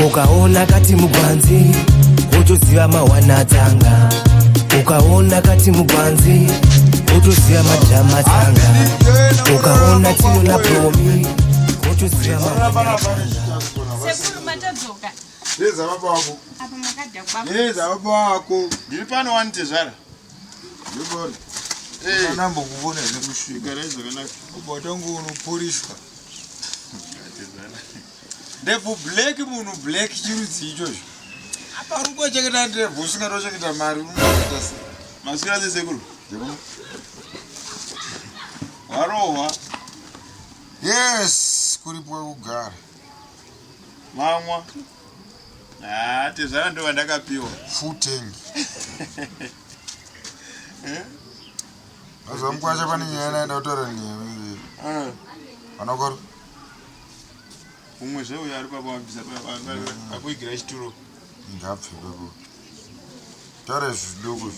ukaona kati mugwanzi utoziva mawanatanga ukaona kati mugwanzi utoziva madrama tanga ukaona tino na promi utoziva mawanatanga sekuru matadzoka Yeza baba wako apa makadya kwako Yeza baba wako ndiri pano wanitezvara Yebona Nambo kuvona nekusvika garezo kana ubatangu unoporishwa Ndevu black munhu black chirudzi ichocho apa ruko chakita ndevu usingato chakita mari unoita se maswira sesekuru Yebona warohwa Yes kuripwa kugara mamwa tezvara ndo vandakapiwa futengi Azamukwacha pane nyaya naenda kutaura newe Vanokora umwe zveuyo ari papa wabvisa akuigira chituro Ngapfe babo Taura zvidoko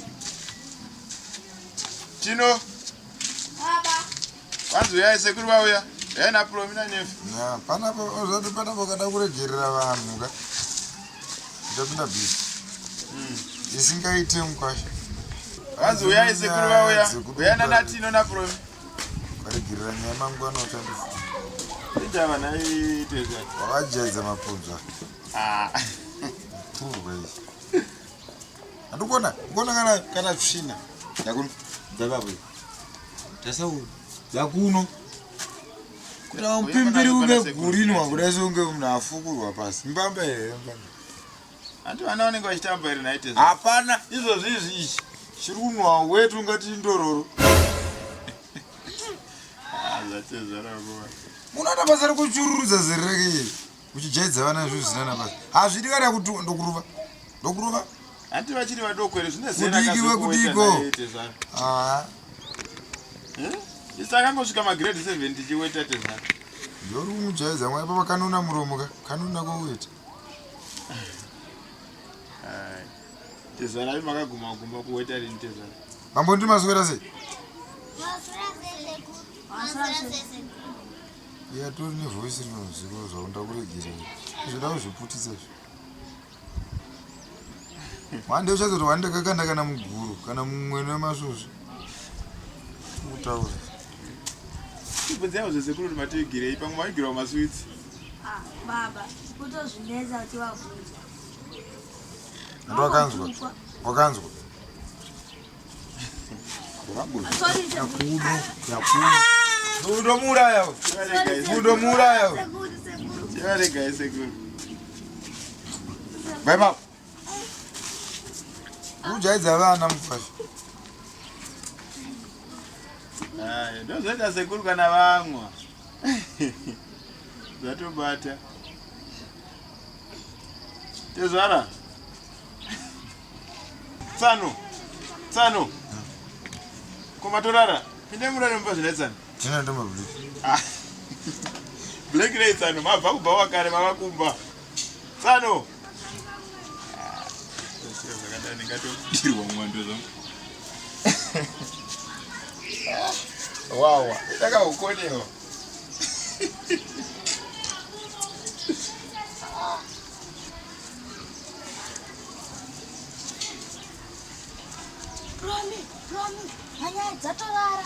tino baba vanzuyai sekuru vauya yai napromina nefu panapo ozati panapo kada kuregerera vanhu ka ndapinda bhizi isingaite mukwasha vanzuyai sekuru vauya uyana natino napromi varegerera nyaya mangwana utandifu indava naitezva wakajaidza mapunzva purwa izvi handikuona kana tsvina yakuno dzakabwe tasau yakuno kuna mupimbiri unge gurinwa kudai seunge munhu afukurwa pasi mbamba here handi vana vanenge vachitamba here naite hapana izvozvi izvi chiri kunwa wetu ungati indororo zatezvarakuva munoita basa rekuchururudza zireke uchijaidza vana izvo zvisina basa hazvidi kana kuti ndokuruva handi vachiri vadoko here zvine kudiko isi akangosvika magrade 7 tichiweta tezvara ndori kumujaidza mwai papa kanona muromo ka kanona koweta tezvara makaguma guma kuweta rini tezvara mambo ndi maswera sei yatori nevoisi rinoziva zvaundakuregerera zvoda kuzviputisa izvo wande uchazoti wandakakanda kana muguru kana mumwene wemasvosvo kutaura ibvunzai zvesekuru kuti matiigirei pamwe maigirawo maswitsi baba kutozvinetsa kuti wabvunza andowakanzwa wakanzwa undomuuraya tivaregai sekuru baimapa ujaidza vana mukwasha ndozoita sekuru kana vamwa zatobata tezvara tsano komatorara pinde murare mupa zvinetsana tinoenda mablik black ray tsano mabva kubva wakare mavakumba tsano zvakadani ngatodirwa mwando zvangu wawa takaukonewa Romi, hanya dzatorara.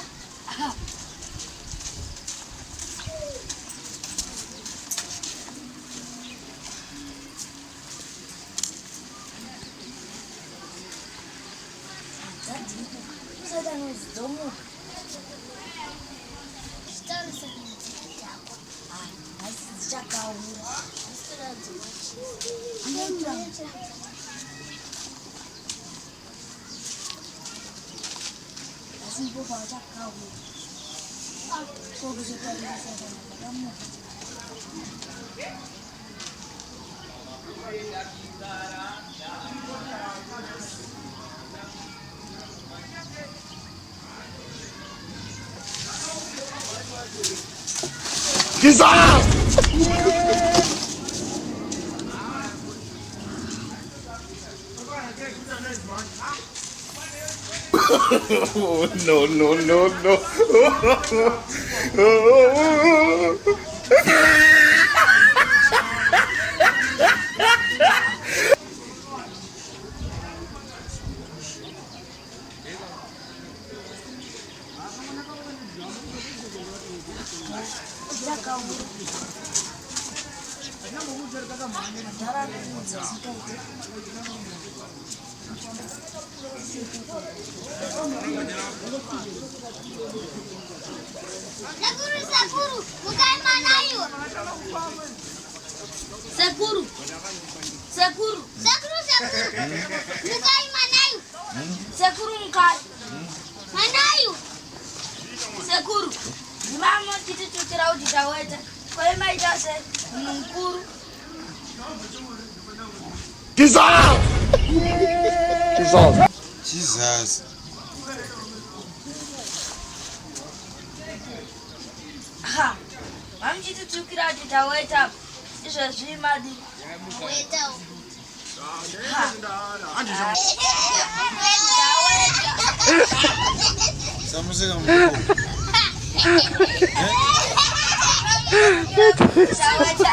Oh, no. Sekuru, bukan mana yuk? Sekuru, bukan mana yuk? Sekuru bukan mana yuk? Sekuru, mama kita cakap di Jawa itu, kau mai jasa mengkuru. Jesus. Ha, mama kita cakap di Jawa itu, itu madi. Samusika mkuu. Jawa itu